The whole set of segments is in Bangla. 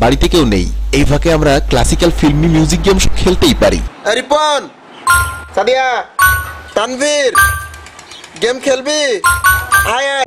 বাড়িতে কেউ নেই, এই ফাঁকে আমরা ক্লাসিক্যাল ফিল্মি মিউজিক গেম খেলতেই পারি। রিপন, সাদিয়া, তানভীর, গেম খেলবি? আয় আয়।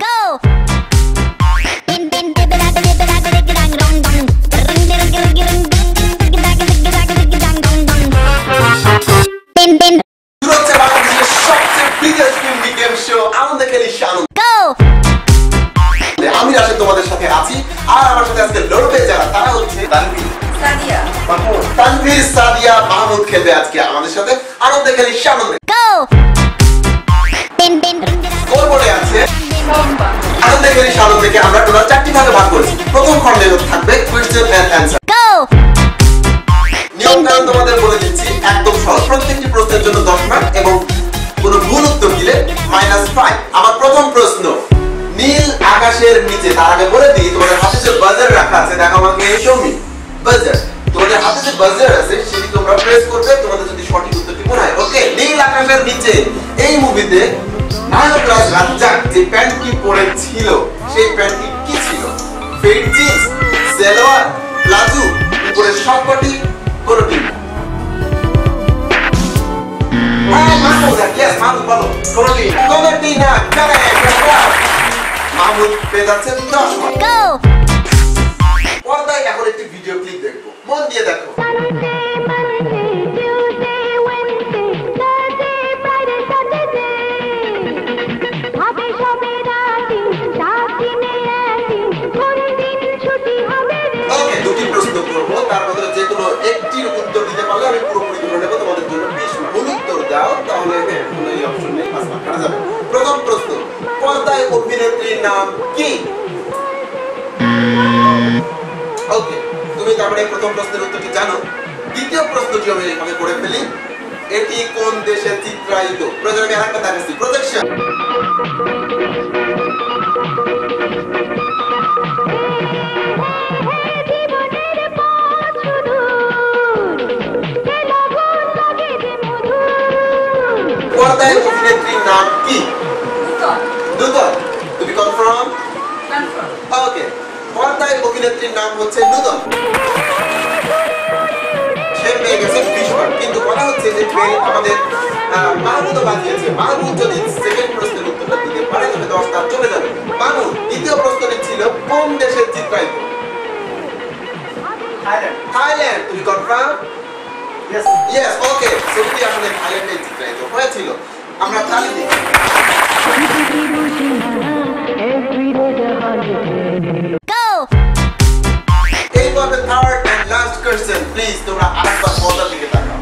আমি রাশেদ তোমাদের সাথে আছি, আর আমার সাথে আজকে লড়বে যারা, তারা হচ্ছে তানভীর, সাদিয়া, মাহমুদ। তানভীর, সাদিয়া, মাহমুদ খেলবে আজকে আমাদের সাথে আনন্দে খেলি সানন্দে। স্কোরবোর্ডে আছে আনন্দে খেলি সানন্দে আমরা টোটাল 4টি ভাগে ভাগ করেছি। প্রথম খণ্ডে থাকবে কোয়েশ্চেন এন্ড অ্যানসার। নিয়মকানুন তোমাদের বলে দিচ্ছি, একদম সহজ। প্রত্যেকটি প্রশ্নের জন্য 10 মার্ক এবং কোনো ভুল উত্তর দিলে -5। আমার প্রথম প্রশ্ন, নীল আকাশের নিচে। তার আগে বলে দিই, তোমাদের হাতে যে বাজার রাখা আছে, দেখো আমাকে শো মি বাজার। তোমাদের হাতে যে বাজার আছে সেটি তোমরা প্রেস করবে তোমাদের যদি সঠিক উত্তরটি মনে হয়। ওকে, নীল আকাশের নিচে এই মুভিতে নায়ক রাজ রাজ্জাক যে প্যান্টটি পরেছিল সেই প্যান্টটি কি ছিল? ফেড জিন্স, সালোয়ার, প্লাজো, উপরে সবকটি, কোনটি? মাহমুদ, ইয়েস মাহমুদ বলো, কোনটি? কোনটি না, মাহমুদ পেয়ে যাচ্ছে 10 মার্ক। পর্দায় এখন একটি ভিডিও ক্লিপ দেখবো, মন দিয়ে দেখো। ওকে, দুটি প্রশ্ন করবো, তার মধ্যে যে কোনো একটির উত্তর দিতে পারলে আমি পুরোপুরি ধরে নেবো তোমাদের জন্য 20 মার্ক। ভুল উত্তর দাও তাহলে কোনো অপশন নেই, 5 মার্ক কাটা যাবে। প্রথম প্রশ্ন, পর্দায় অভিনেত্রীর নাম কি? ওকে, তুমি তার মানে প্রথম প্রশ্নের উত্তরটি জানো। দ্বিতীয় প্রশ্নটি আমি এভাবে করে ফেলি, এটি কোন দেশে চিত্রায়িত? প্রয়োজন আমি আরেকটা দেখাচ্ছি, প্রজেকশন। পর্দায় অভিনেত্রীর নাম কি? নুদন। তুমি কনফার্ম? কনফার্ম। ওকে, পর্দায় অভিনেত্রীর নাম হচ্ছে নুদন। সে পেয়ে গেছে 20 মার্ক। কিন্তু বলা হচ্ছে যে আমাদের মাহমুদও বাজিয়েছে। মাহমুদ যদি সেকেন্ড প্রশ্নের উত্তরটা দিতে পারে তবে 10 টা চলে যাবে। মাহমুদ, দ্বিতীয় প্রশ্নটি ছিল কোন দেশের চিত্রায়িত? থাইল্যান্ড। থাইল্যান্ড। তুমি কনফার্ম? ইয়েস। ইয়েস, ওকে, ছবিটি আসলে থাইল্যান্ডে চিত্রায়িত হয়েছিল। আমরা তালি দিই। এইভাবে third and last question, please তোমরা আরেকবার পর্দার দিকে তাকাও।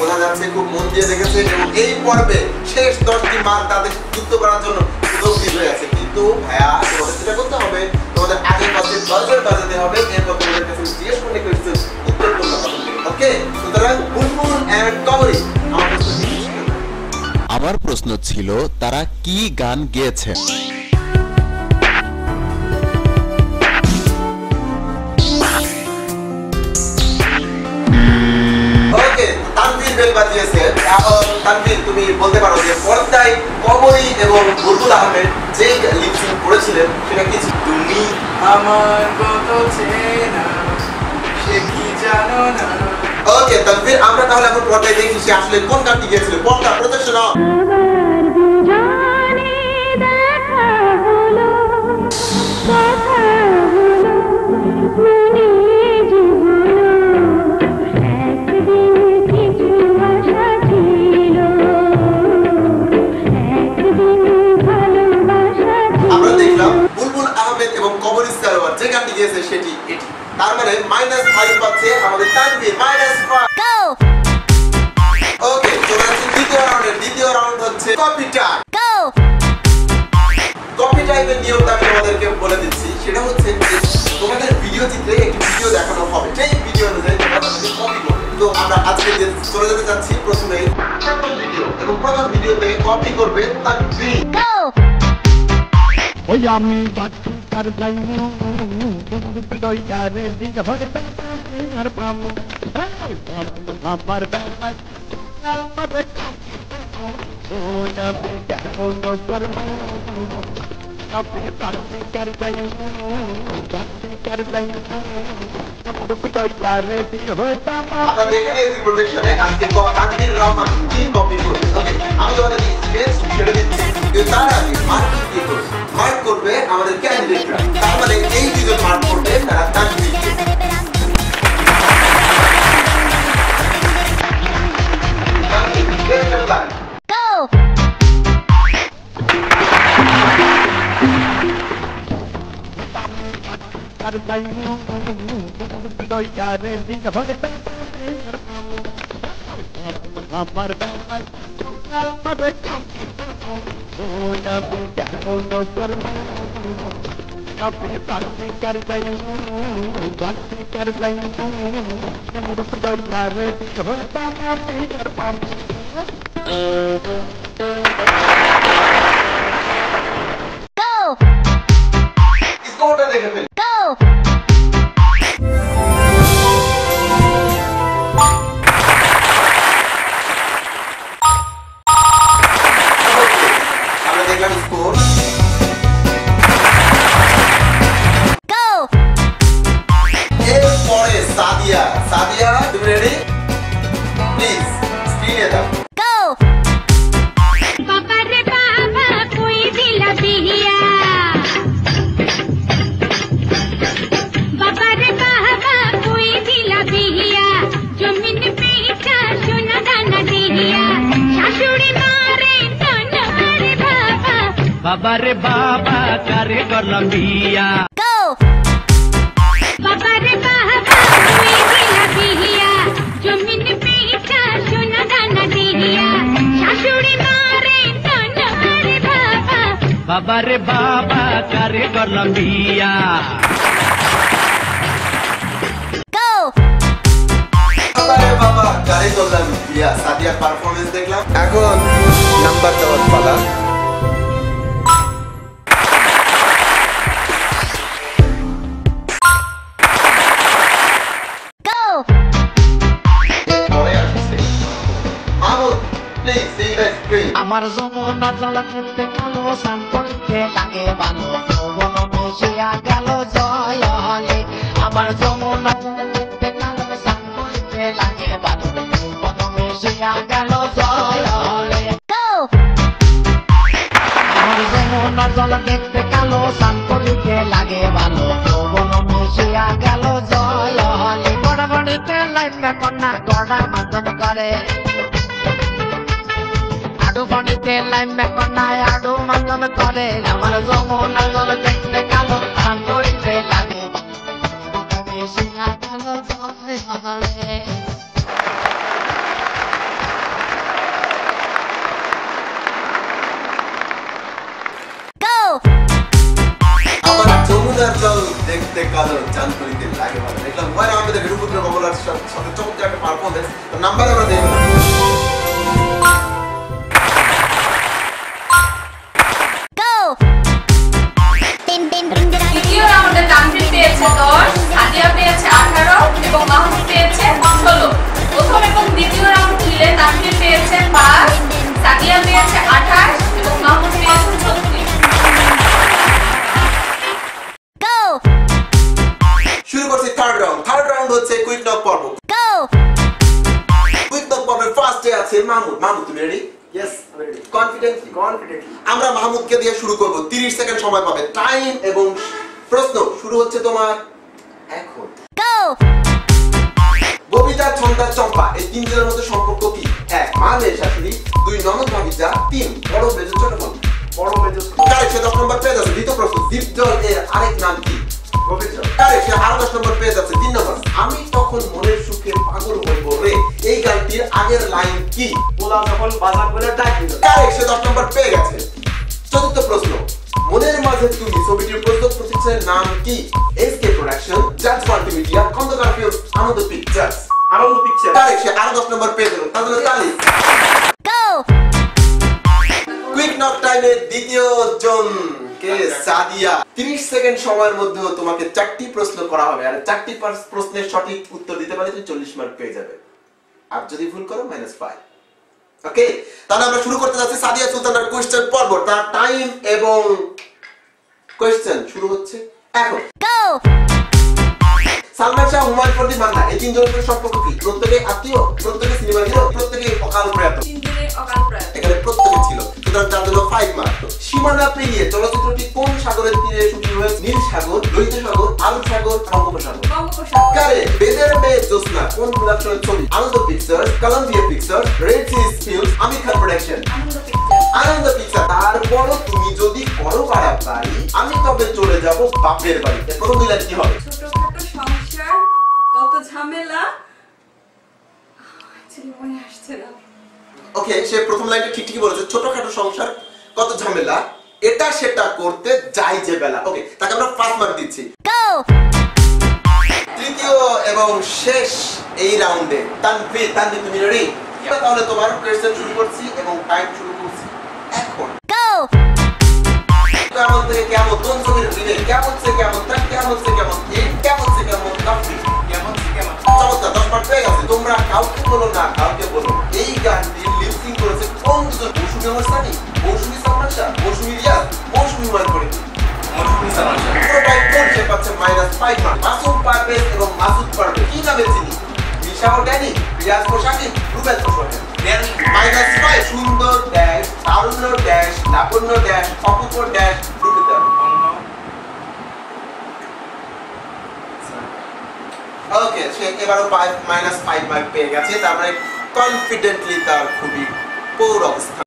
বোঝা যাচ্ছে খুব মন দিয়ে দেখেছে এবং এই পর্বে শেষ 10টি মার্ক তাদের যুক্ত করার জন্য প্রস্তুত হয়ে আছে। কিন্তু ভাইয়া, তোমাদের যেটা করতে হবে, তোমাদের আগে পাশে বাজার বাজাতে হবে, এরপর তোমাদের কাছে জিজ্ঞেস করতে করতে উত্তর তোমরা পাবেন। ওকে, সুতরাং বুলবুল এন্ড কমরি, আমার প্রশ্ন ছিল তারা কি গান গেয়েছে? তানভীর, তুমি বলতে পারো যে পর্দায় কমরি এবং বুলবুল আহমেদ যে লিপসিং করেছিলেন সেটা কি ছিল? তুমি আমার কত চেনা সে কি জানো না। ওকে তানভীর, আমরা তাহলে এখন পর্দায় দেখি সে আসলে কোন গানটি গেয়েছিল। পর্দা প্রদর্শন। যে গানটি গিয়েছে সেটি এটি। তার মানে -5 পাচ্ছে আমাদের তানভীর, -5। ওকে, চলে আসছি দ্বিতীয় রাউন্ডে। দ্বিতীয় রাউন্ড হচ্ছে টাইপের নিয়মটা আমি তোমাদেরকে বলে দিচ্ছি, সেটা হচ্ছে তোমাদের ভিডিও চিত্রে একটি ভিডিও দেখানো হবে, সেই ভিডিও অনুযায়ী তোমরা তাদেরকে কপি করবে। তো আমরা আজকে চলে যেতে চাচ্ছি প্রথমে ভিডিও, এবং প্রথম ভিডিও থেকে কপি করবে তাকবীর। ওই আমি বাচ্চু কার যাইনি দই কারে দিতে ভরে আর পামু আমার বাবা আমার ওই আমি কেমন করব আপনি বাচ্চু কার যাইনি বাচ্চু কার যাইনি দই কারে দিতে ভরে পামু। আমরা দেখে নিয়েছি প্রজেকশনে আজকে তাকবীর রহমান কি কপি করবে। ওকে, আমি তোমাদের স্পেস ছেড়ে দিচ্ছি, কিন্তু তার আগে মার্কিং কি করবে, মার্ক করবে আমাদের ক্যান্ডিডেটরা। তার মানে এই দুজন মার্ক করবে তারা তাকবীরকে। কার যাইনি দই কারে দিতে ভরে আমার বাবা আমার ওই আমি কেমন করব আপনি বাচ্চু কার যাইনি বাচ্চু কার যাইনি দই কারে দিতে ভরে পামু। স্কোরটা দেখে ফেলি। আমরা দেখলাম স্কোর। এরপরে সাদিয়া, সাদিয়া তুমি রেডি? প্লিজ স্ক্রিনে দাও। बाबा रे बाबा कोई दिला दिया बाबा रे बाबा कोई दिला दिया जमीन पे सोना दाना दिया शाশুড়ি मारे दाना रे बाबा বাবা রে বাবা কারে করলাম বিয়া बाबा रे बाबा कोई दिला दिया जमीन पे सोना दाना दिया शाশুড়ি मारे दाना रे बाबा বাবা রে বাবা কারে করলাম বিয়া। আরে বাবা গাড়ি করলাম বিয়া। সাদিয়ার পারফরমেন্স দেখলাম, এখন নাম্বার দেওয়ার পালা। পরে আসছে Mahmud, please see the screen. আমার যমুনা জল খেতে কালো সাম্পলকে লাগে ভালো যৌবন মিশিয়া গেল জয় হলে আমার যমুনা জল খেতে কালো সাম্পলকে লাগে ভালো যৌবন মিশিয়া গেল জয় হলে আমার যমুনা জল খেতে কালো সাম্পলকে লাগে ভালো যৌবন মিশিয়া গেল জয় হলে বড় বড়িতে লাইনে কন্যা গড়া মাদন করে আডু পানিতে লাইমে কন্যায় আডু মাঙ্গন করে আমার যমুনা জল দেখতে কালো আন করিতে লাগে সিংহা কালো জলে আমার যমুনার জল দেখতে কালো চান করিতে লাগে ভালো। দেখলাম ওয়াই আমাদের রূপপুত্র বাবুলার সাথে চমৎকার একটা পারফরমেন্স। নাম্বার আমরা দেখলাম। দ্বিতীয় রাউন্ডে তানভীর পেয়েছে 10, সাদিয়া পেয়েছে 18 এবং মাহমুদ পেয়েছে 16। প্রথম এবং দ্বিতীয় রাউন্ড মিলে তানভীর পেয়েছে 5, সাদিয়া পেয়েছে 28 এবং মাহমুদ পেয়েছে 36। শুরু করছি থার্ড রাউন্ড। থার্ড রাউন্ড হচ্ছে কুইক নক পর্ব। কুইক নক পর্বের ফার্স্টে আছে মাহমুদ। মাহমুদ তুমি রেডি? Yes ready. কনফিডেন্টলি আমরা মাহমুদকে দিয়ে শুরু করব। 30 সেকেন্ড সময় পাবে। টাইম এবং প্রশ্ন শুরু হচ্ছে তোমার এখন। ববিতা, ছন্দা, চম্পা এই তিনজনের মধ্যে সম্পর্ক কি? 1 মা মেয়ে শাশুড়ি, 2 ননদ ভাবিজা, 3 বড় মেজো ছোট বোন। বড় মেজো কারেক্ট। 10 নম্বর পেয়ে যাচ্ছে। দ্বিতীয় প্রশ্ন, দীপজল এর আরেক নাম কি? গোবিজল। কারেক্ট। আরো 10 নম্বর পেয়ে যাচ্ছে। 3 নম্বর, আমি তখন মনের সুখে পাগল হয়ে পড়ে এই গানটির আগের লাইন কি? পোলা যখন বাজার বলে ডাক দিল। কারেক্ট। 10 নম্বর পেয়ে গেছে। চতুর্থ প্রশ্ন, মনের মাঝে এর নাম কি? এসকে প্রোডাকশন, জাজ মাল্টিমিডিয়া, খন্দকার ফিল্মস, আনন্দ পিকচার্স। আনন্দ পিকচার। কারেক্ট, সে আরো 10 নম্বর পেয়ে গেল। তাহলে তালি। কুইক নক টাইমে দ্বিতীয় জন কে সাদিয়া। 30 সেকেন্ড সময়ের মধ্যে তোমাকে 4টি প্রশ্ন করা হবে, আর 4টি প্রশ্নের সঠিক উত্তর দিতে পারলে তুমি 40 মার্ক পেয়ে যাবে, আর যদি ভুল করো -5। ওকে, তাহলে আমরা শুরু করতে যাচ্ছি সাদিয়া সুলতানার কোশ্চেন পর্ব। তার টাইম এবং কোশ্চেন শুরু হচ্ছে এখন। সালমান শাহ, হুমায়ুন ফরিদ, মান্না, এই তিনজনের সম্পর্ক কি? প্রত্যেকে আত্মীয়, প্রত্যেকে সিনেমা হিরো, প্রত্যেকে অকাল প্রয়াত। এখানে প্রত্যেকে ছিল, সুতরাং তার জন্য 5 মার্ক। সীমানা পেরিয়ে চলচ্চিত্রটি কোন সাগরের তীরে শুটিং হয়েছে? নীল সাগর, লোহিত সাগর, আরব সাগর, বঙ্গোপসাগর। কারে বেদের মেয়ে জোসনা কোন প্রোডাকশনের ছবি? আনন্দ পিকচার্স, কলম্বিয়া পিকচার্স, রেড সিজ ফিল্মস, আমির খান প্রোডাকশন। আনন্দ পিকচার। তারপর তুমি যদি করো বাড়াবাড়ি, আমি তবে চলে যাব বাপের বাড়িতে। প্রথম দুই লাইন কি হবে? ছোটখাটো সংসার কত ঝামেলা, মনে আসছে না। ওকে, সে প্রথম লাইনটা ঠিকই বলেছে, ছোটখাটো সংসার কত ঝামেলা, এটা সেটা করতে যাই যে বেলা। ওকে, তাকে আমরা 5 মার্ক দিচ্ছি। তৃতীয় এবং শেষ এই রাউন্ডে তানভীর, তুমি রেডি? তাহলে তোমার কোশ্চেন শুরু করছি এবং টাইম শুরু করছি এখন। কেমন থেকে কেমন, কোন ছবির রিমেক? কেমন থেকে কেমন, তার কেমন থেকে কেমন, এই কেমন থেকে কেমন, কাফি কেমন থেকে কেমন। চমৎকার, 10 মার্ক পেয়ে গেছে। তোমরা কাউকে বলো না, কাউকে বলো। এই গানটি লিপসিং করেছে কোন দুজন? মৌসুমী আমার সানি, মৌসুমী সালমান শাহ, মৌসুমী রিয়াজ, মৌসুমী হুমায়ুন ফরিদ। মৌসুমী সালমান শাহ। পুরো টাইম কোন সে পাচ্ছে -5 মার্ক। মাসুম পারভেজ এবং মাসুদ পারভেজ কি নামে চিনি? নিশা ও ড্যানি, রিয়াজ ও শাকিব, রুবেল ও সোহেল। -5 সুন্দর ড্যাশ, তারুণ্য ড্যাশ, লাবণ্য ড্যাশ, অপূর্ব ড্যাশ, রূপিতা। ওকে, সে এবারও -5 মার্ক পেয়ে গেছে। তার মানে কনফিডেন্টলি তার খুবই পোর অবস্থা।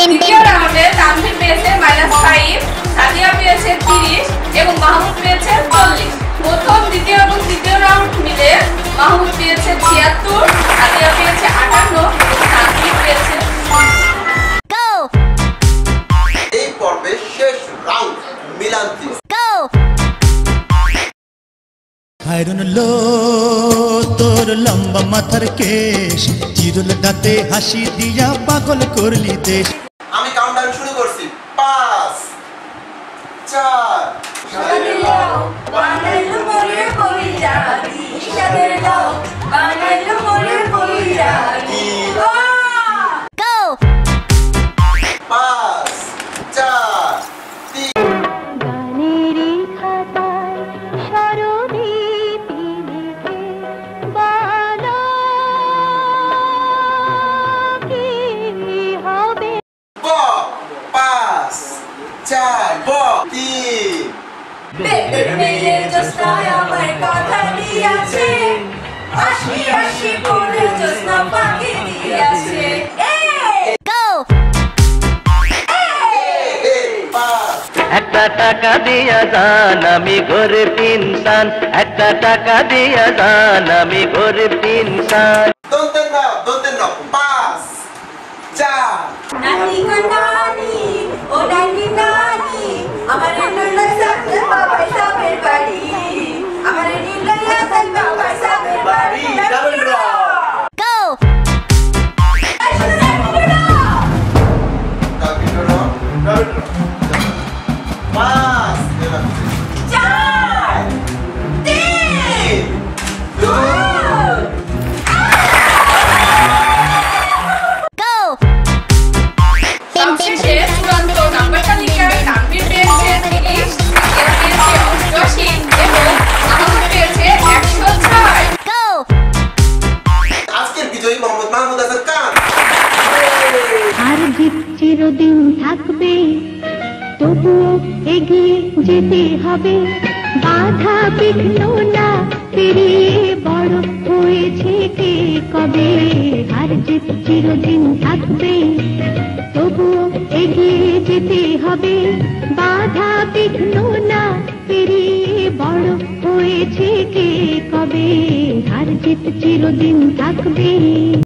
দ্বিতীয় রাউন্ডে তানভীর পেয়েছে -5, সাদিয়া পেয়েছে 30 এবং মাহমুদ পেয়েছে 40। প্রথম, দ্বিতীয় এবং তৃতীয় রাউন্ড মিলে মাহমুদ পেয়েছে 76, সাদিয়া পেয়েছে 58 এবং তানভীর পেয়েছে 50। এই পর্বের শেষ রাউন্ড মিলান্তি। হায়রুন লো তোর লম্বা মাথার কেশ, চিরুল দাঁতে হাসি দিয়া পাগল করলি দেশ। আমি কাউন্টডাউন শুরু করছি। 5 4 বানাইলো মোরে বইরাদি, ইশাদের দাও বানাইলো মোরে বইরাদি। 5 4 3। গানেরই খাতায় স্বরলিপি লিখে বলো কি হবে? 5 4 3। বেদের মেয়ে জোসনায় আমার কথা দিয়াছে, আশি আশি করে জোসনা পাখি দিয়াছে। একটা টাকা দিয়া যান, আমি গরিব ইনসান, একটা টাকা দিয়া যান, আমি গরিব ইনসান। দন্তের না 5 4। নানি গো নানি, ও নানি নানি, আমার নীলা সাথে বাবা সাবের বাড়ি, আমার নীলা সাথে বাবা সাবের বাড়ি। সবশেষে চূড়ান্ত নাম্বার তালিকায় তানভীর পেয়েছে 30, সাদিয়া পেয়েছে 88 এবং মাহমুদ পেয়েছে 106। আজকের বিজয়ী মোহাম্মদ মাহমুদ হাসান খান। আর জিত চিরদিন থাকবে, তবুও এগিয়ে যেতে হবে। বাধা বিঘ্ন না পেরিয়ে বড় হয়েছে কে কবে। আর জিত চিরদিন থাকবে, তবুও এগিয়ে যেতে হবে। বাধা বিঘ্ন না পেরিয়ে বড় হয়েছে কে কবে। আর জিত চিরদিন থাকবে।